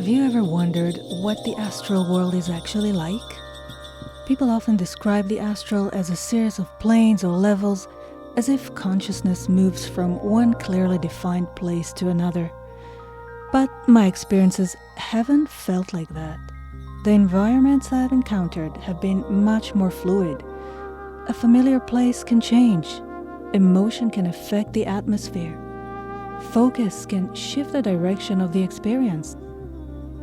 Have you ever wondered what the astral world is actually like? People often describe the astral as a series of planes or levels, as if consciousness moves from one clearly defined place to another. But my experiences haven't felt like that. The environments I've encountered have been much more fluid. A familiar place can change. Emotion can affect the atmosphere. Focus can shift the direction of the experience.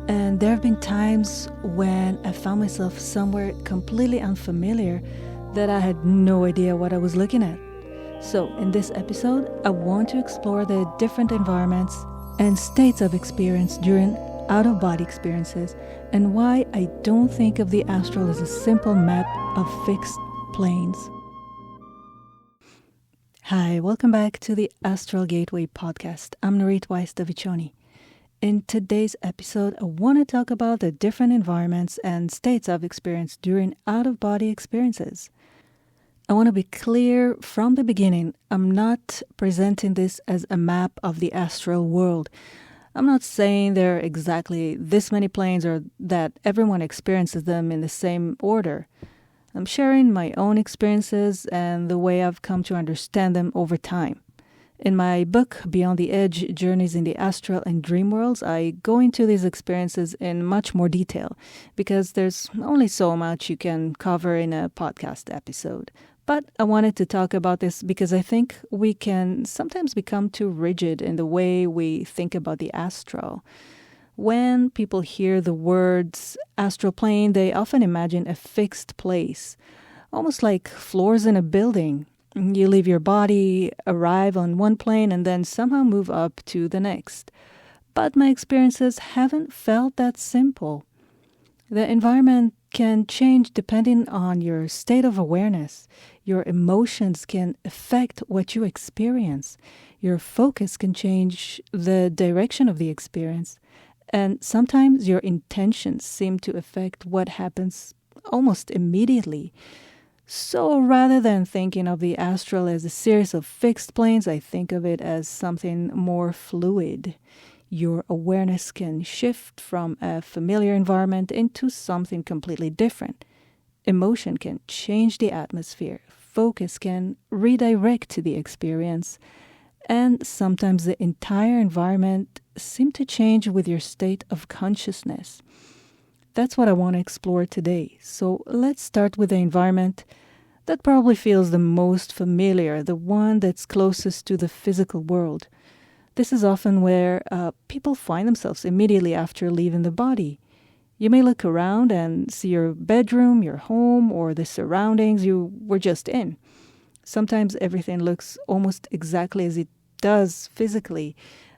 And there have been times when I found myself somewhere completely unfamiliar that I had no idea what I was looking at. So in this episode, I want to explore the different environments and states of experience during out-of-body experiences and why I don't think of the astral as a simple map of fixed planes. Hi, welcome back to the Astral Gateway podcast. I'm Nurit Weiss-Davicioni. In today's episode, I want to talk about the different environments and states I've experienced during out-of-body experiences. I want to be clear from the beginning, I'm not presenting this as a map of the astral world. I'm not saying there are exactly this many planes or that everyone experiences them in the same order. I'm sharing my own experiences and the way I've come to understand them over time. In my book, Beyond the Edge, Journeys in the Astral and Dream Worlds, I go into these experiences in much more detail because there's only so much you can cover in a podcast episode. But I wanted to talk about this because I think we can sometimes become too rigid in the way we think about the astral. When people hear the words astral plane, they often imagine a fixed place, almost like floors in a building. You leave your body, arrive on one plane, and then somehow move up to the next. But my experiences haven't felt that simple. The environment can change depending on your state of awareness. Your emotions can affect what you experience. Your focus can change the direction of the experience. And sometimes your intentions seem to affect what happens almost immediately. So rather than thinking of the astral as a series of fixed planes, I think of it as something more fluid. Your awareness can shift from a familiar environment into something completely different. Emotion can change the atmosphere. Focus can redirect the experience. And sometimes the entire environment seems to change with your state of consciousness. That's what I want to explore today. So let's start with the environment that probably feels the most familiar, the one that's closest to the physical world. This is often where people find themselves immediately after leaving the body. You may look around and see your bedroom, your home, or the surroundings you were just in. Sometimes everything looks almost exactly as it does physically.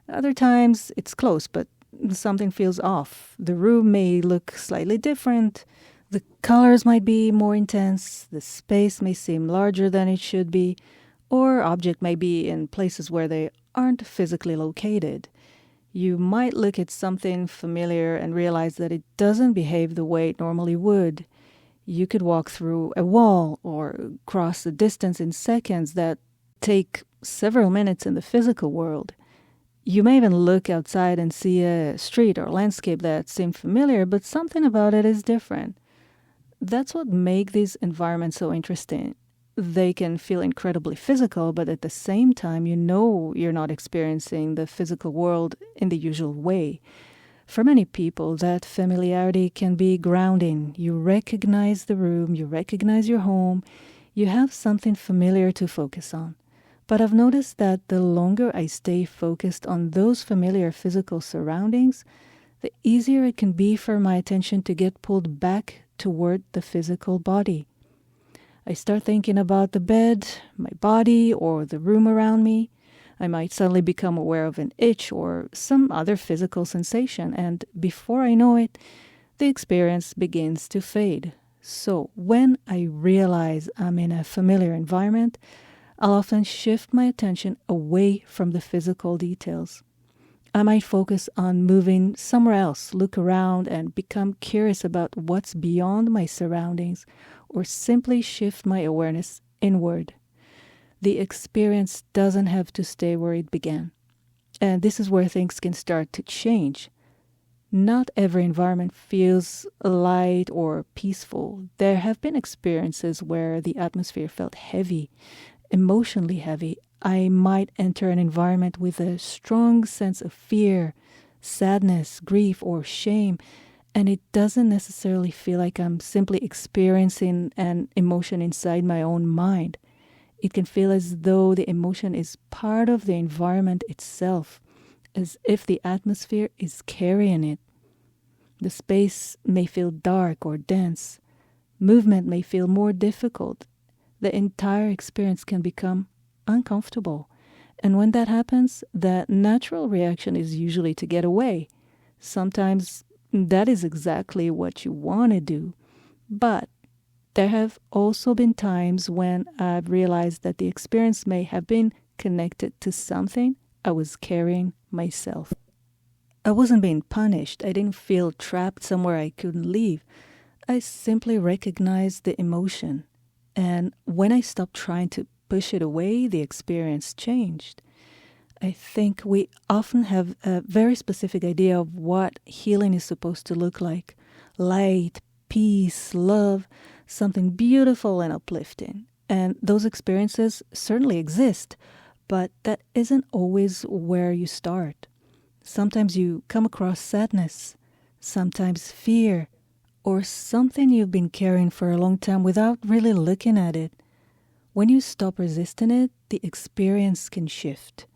Other times it's close, but something feels off. The room may look slightly different. The colors might be more intense. The space may seem larger than it should be. Or object may be in places where they aren't physically located. You might look at something familiar and realize that it doesn't behave the way it normally would. You could walk through a wall or cross a distance in seconds that take several minutes in the physical world. You may even look outside and see a street or landscape that seemed familiar, but something about it is different. That's what makes these environments so interesting. They can feel incredibly physical, but at the same time, you know you're not experiencing the physical world in the usual way. For many people, that familiarity can be grounding. You recognize the room, you recognize your home, you have something familiar to focus on. But I've noticed that the longer I stay focused on those familiar physical surroundings, the easier it can be for my attention to get pulled back toward the physical body. I start thinking about the bed, my body, or the room around me. I might suddenly become aware of an itch or some other physical sensation, and before I know it, the experience begins to fade. So when I realize I'm in a familiar environment, I'll often shift my attention away from the physical details. I might focus on moving somewhere else, look around, and become curious about what's beyond my surroundings, or simply shift my awareness inward. The experience doesn't have to stay where it began. And this is where things can start to change. Not every environment feels light or peaceful. There have been experiences where the atmosphere felt heavy, emotionally heavy. I might enter an environment with a strong sense of fear, sadness, grief, or shame, and it doesn't necessarily feel like I'm simply experiencing an emotion inside my own mind. It can feel as though the emotion is part of the environment itself, as if the atmosphere is carrying it. The space may feel dark or dense. Movement may feel more difficult. The entire experience can become uncomfortable. And when that happens, the natural reaction is usually to get away. Sometimes that is exactly what you want to do. But there have also been times when I've realized that the experience may have been connected to something I was carrying myself. I wasn't being punished. I didn't feel trapped somewhere I couldn't leave. I simply recognized the emotion. And when I stopped trying to push it away, the experience changed. I think we often have a very specific idea of what healing is supposed to look like. Light, peace, love, something beautiful and uplifting. And those experiences certainly exist, but that isn't always where you start. Sometimes you come across sadness, sometimes fear, or something you've been carrying for a long time without really looking at it. When you stop resisting it, the experience can shift.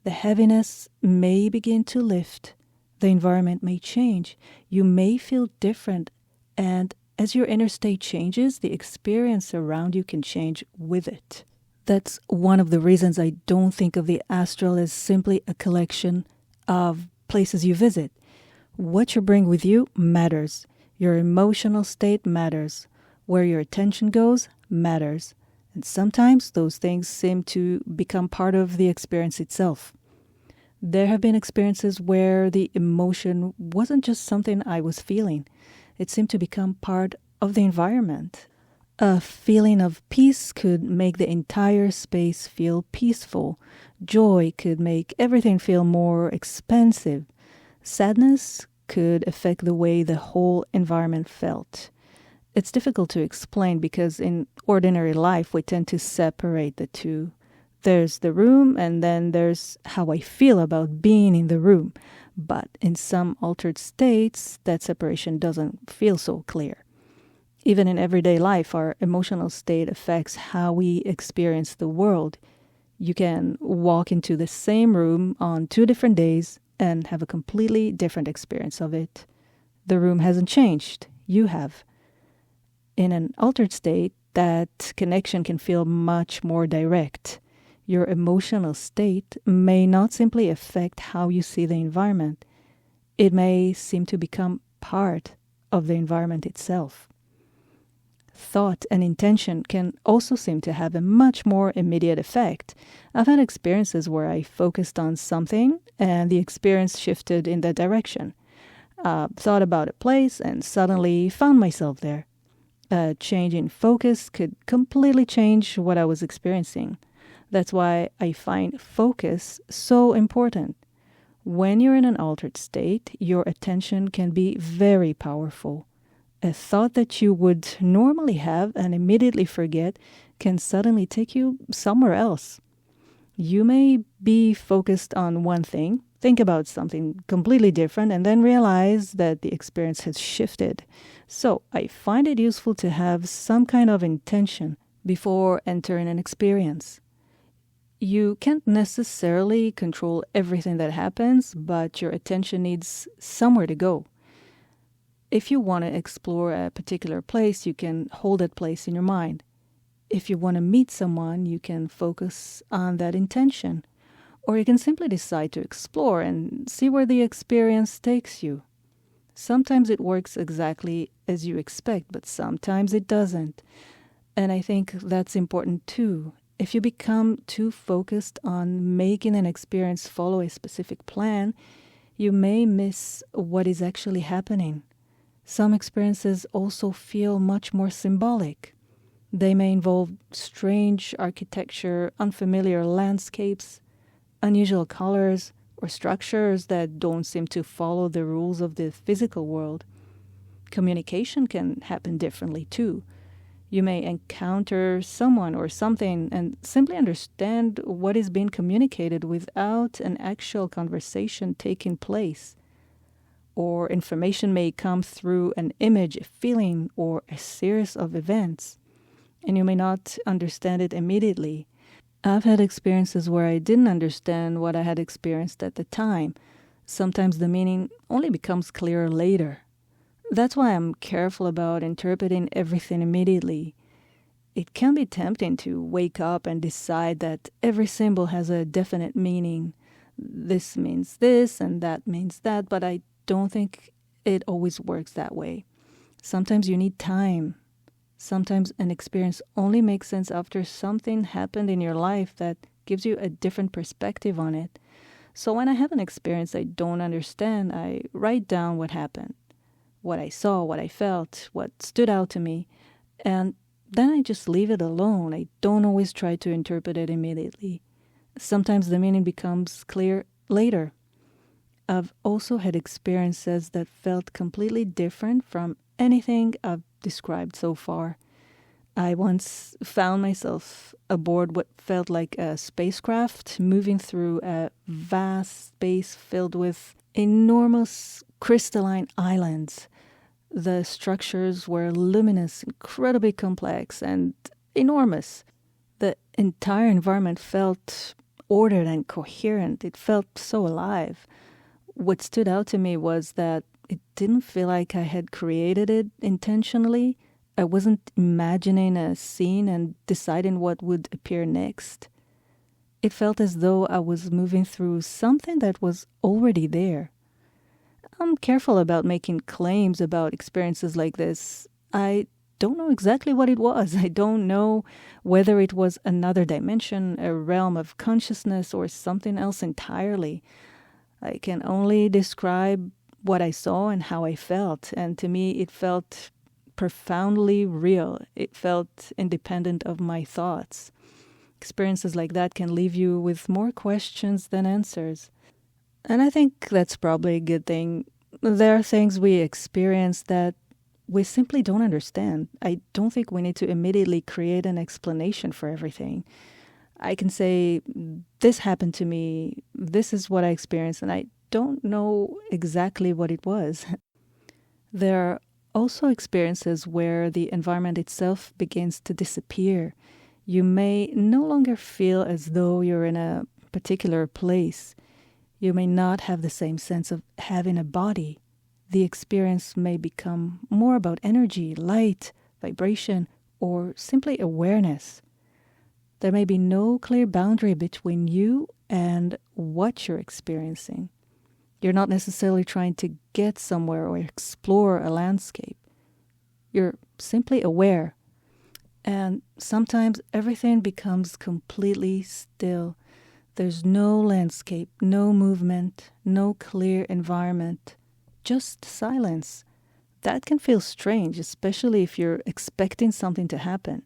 The heaviness may begin to lift. The environment may change. You may feel different. And as your inner state changes, the experience around you can change with it. That's one of the reasons I don't think of the astral as simply a collection of places you visit. What you bring with you matters. Your emotional state matters. Where your attention goes matters. And sometimes those things seem to become part of the experience itself. There have been experiences where the emotion wasn't just something I was feeling. It seemed to become part of the environment. A feeling of peace could make the entire space feel peaceful. Joy could make everything feel more expansive. Sadness could affect the way the whole environment felt. It's difficult to explain because in ordinary life we tend to separate the two. There's the room and then there's how I feel about being in the room. But in some altered states, that separation doesn't feel so clear. Even in everyday life, our emotional state affects how we experience the world. You can walk into the same room on 2 different days and have a completely different experience of it. The room hasn't changed. You have. In an altered state, that connection can feel much more direct. Your emotional state may not simply affect how you see the environment. It may seem to become part of the environment itself. Thought and intention can also seem to have a much more immediate effect. I've had experiences where I focused on something and the experience shifted in that direction. Thought about a place and suddenly found myself there. A change in focus could completely change what I was experiencing. That's why I find focus so important. When you're in an altered state, your attention can be very powerful. A thought that you would normally have and immediately forget can suddenly take you somewhere else. You may be focused on one thing, think about something completely different, and then realize that the experience has shifted. So I find it useful to have some kind of intention before entering an experience. You can't necessarily control everything that happens, but your attention needs somewhere to go. If you want to explore a particular place, you can hold that place in your mind. If you want to meet someone, you can focus on that intention. Or you can simply decide to explore and see where the experience takes you. Sometimes it works exactly as you expect, but sometimes it doesn't. And I think that's important too. If you become too focused on making an experience follow a specific plan, you may miss what is actually happening. Some experiences also feel much more symbolic. They may involve strange architecture, unfamiliar landscapes, unusual colors, or structures that don't seem to follow the rules of the physical world. Communication can happen differently too. You may encounter someone or something and simply understand what is being communicated without an actual conversation taking place. Or information may come through an image, a feeling, or a series of events, and you may not understand it immediately. I've had experiences where I didn't understand what I had experienced at the time. Sometimes the meaning only becomes clearer later. That's why I'm careful about interpreting everything immediately. It can be tempting to wake up and decide that every symbol has a definite meaning. This means this and that means that, but I don't think it always works that way. Sometimes you need time. Sometimes an experience only makes sense after something happened in your life that gives you a different perspective on it. So when I have an experience I don't understand, I write down what happened, what I saw, what I felt, what stood out to me, and then I just leave it alone. I don't always try to interpret it immediately. Sometimes the meaning becomes clear later. I've also had experiences that felt completely different from anything I've described so far. I once found myself aboard what felt like a spacecraft moving through a vast space filled with enormous crystalline islands. The structures were luminous, incredibly complex, and enormous. The entire environment felt ordered and coherent. It felt so alive. What stood out to me was that it didn't feel like I had created it intentionally. I wasn't imagining a scene and deciding what would appear next. It felt as though I was moving through something that was already there. I'm careful about making claims about experiences like this. I don't know exactly what it was. I don't know whether it was another dimension, a realm of consciousness, or something else entirely. I can only describe what I saw and how I felt, and to me it felt profoundly real. It felt independent of my thoughts. Experiences like that can leave you with more questions than answers. And I think that's probably a good thing. There are things we experience that we simply don't understand. I don't think we need to immediately create an explanation for everything. I can say, this happened to me, this is what I experienced, and I don't know exactly what it was. There are also experiences where the environment itself begins to disappear. You may no longer feel as though you're in a particular place. You may not have the same sense of having a body. The experience may become more about energy, light, vibration, or simply awareness. There may be no clear boundary between you and what you're experiencing. You're not necessarily trying to get somewhere or explore a landscape. You're simply aware. And sometimes everything becomes completely still. There's no landscape, no movement, no clear environment, just silence. That can feel strange, especially if you're expecting something to happen.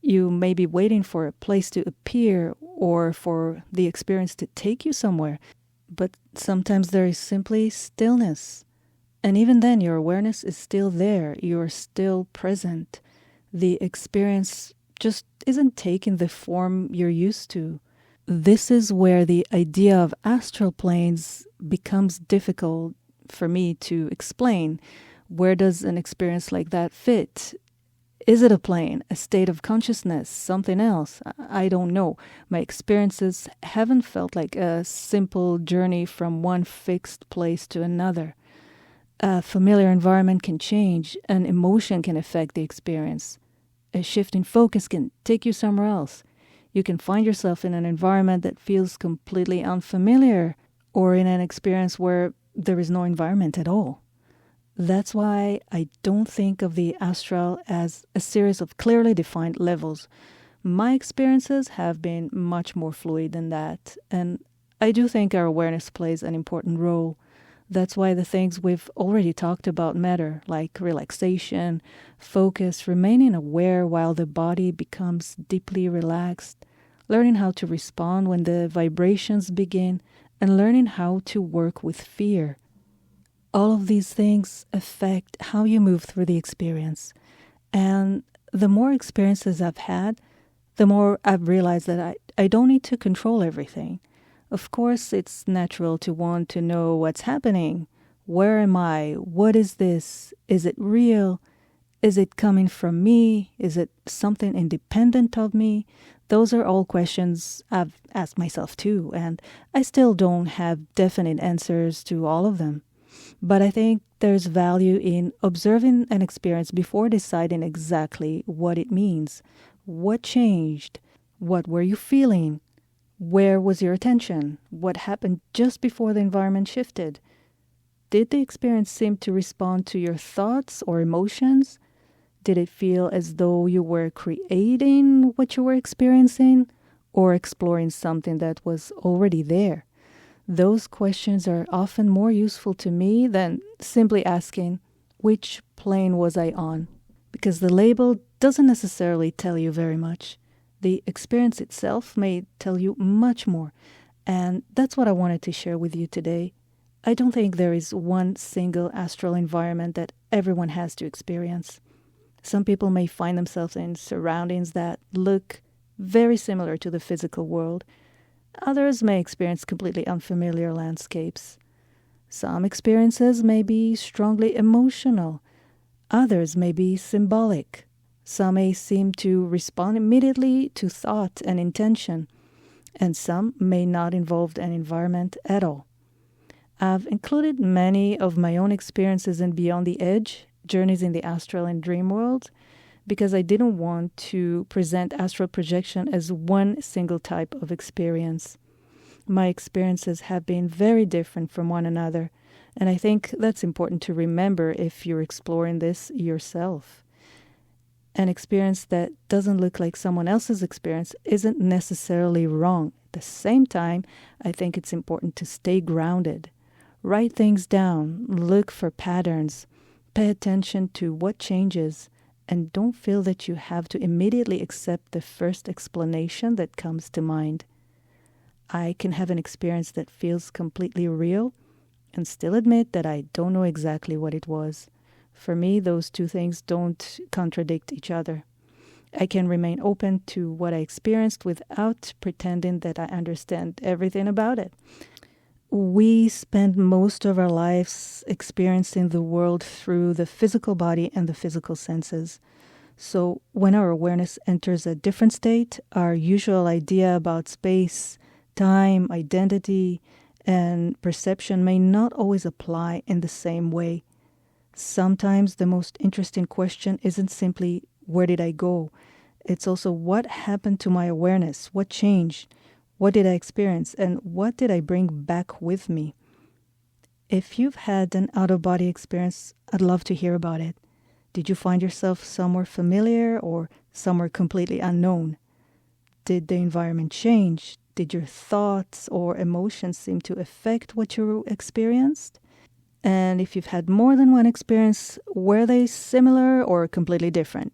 You may be waiting for a place to appear or for the experience to take you somewhere, but sometimes there is simply stillness. And even then, your awareness is still there. You're still present. The experience just isn't taking the form you're used to. This is where the idea of astral planes becomes difficult for me to explain. Where does an experience like that fit? Is it a plane, a state of consciousness, something else? I don't know. My experiences haven't felt like a simple journey from one fixed place to another. A familiar environment can change. An emotion can affect the experience. A shift in focus can take you somewhere else. You can find yourself in an environment that feels completely unfamiliar, or in an experience where there is no environment at all. That's why I don't think of the astral as a series of clearly defined levels. My experiences have been much more fluid than that, and I do think our awareness plays an important role. That's why the things we've already talked about matter, like relaxation, focus, remaining aware while the body becomes deeply relaxed, learning how to respond when the vibrations begin, and learning how to work with fear. All of these things affect how you move through the experience. And the more experiences I've had, the more I've realized that I don't need to control everything. Of course, it's natural to want to know what's happening. Where am I? What is this? Is it real? Is it coming from me? Is it something independent of me? Those are all questions I've asked myself too, and I still don't have definite answers to all of them. But I think there's value in observing an experience before deciding exactly what it means. What changed? What were you feeling? Where was your attention? What happened just before the environment shifted? Did the experience seem to respond to your thoughts or emotions? Did it feel as though you were creating what you were experiencing or exploring something that was already there? Those questions are often more useful to me than simply asking, which plane was I on? Because the label doesn't necessarily tell you very much. The experience itself may tell you much more. And that's what I wanted to share with you today. I don't think there is one single astral environment that everyone has to experience. Some people may find themselves in surroundings that look very similar to the physical world. Others may experience completely unfamiliar landscapes. Some experiences may be strongly emotional. Others may be symbolic. Some may seem to respond immediately to thought and intention, and some may not involve an environment at all. I've included many of my own experiences in Beyond the Edge, Journeys in the Astral and Dream World, because I didn't want to present astral projection as one single type of experience. My experiences have been very different from one another, and I think that's important to remember if you're exploring this yourself. An experience that doesn't look like someone else's experience isn't necessarily wrong. At the same time, I think it's important to stay grounded. Write things down, look for patterns, pay attention to what changes, and don't feel that you have to immediately accept the first explanation that comes to mind. I can have an experience that feels completely real and still admit that I don't know exactly what it was. For me, those two things don't contradict each other. I can remain open to what I experienced without pretending that I understand everything about it. We spend most of our lives experiencing the world through the physical body and the physical senses. So when our awareness enters a different state, our usual idea about space, time, identity, and perception may not always apply in the same way. Sometimes the most interesting question isn't simply, where did I go? It's also, what happened to my awareness? What changed? What did I experience? And what did I bring back with me? If you've had an out-of-body experience, I'd love to hear about it. Did you find yourself somewhere familiar or somewhere completely unknown? Did the environment change? Did your thoughts or emotions seem to affect what you experienced? And if you've had more than one experience, were they similar or completely different?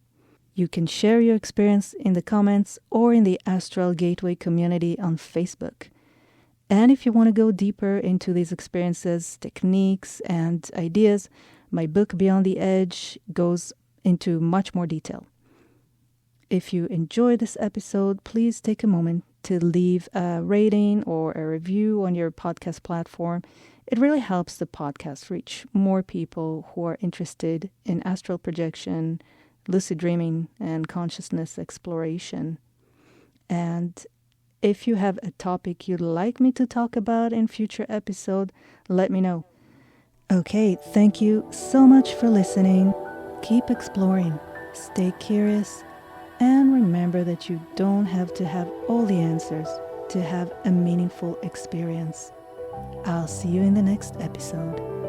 You can share your experience in the comments or in the Astral Gateway community on Facebook. And if you want to go deeper into these experiences, techniques, and ideas, my book Beyond the Edge goes into much more detail. If you enjoyed this episode, please take a moment to leave a rating or a review on your podcast platform. It really helps the podcast reach more people who are interested in astral projection, lucid dreaming, and consciousness exploration. And if you have a topic you'd like me to talk about in future episode, let me know. Okay, thank you so much for listening. Keep exploring, stay curious, and remember that you don't have to have all the answers to have a meaningful experience. I'll see you in the next episode.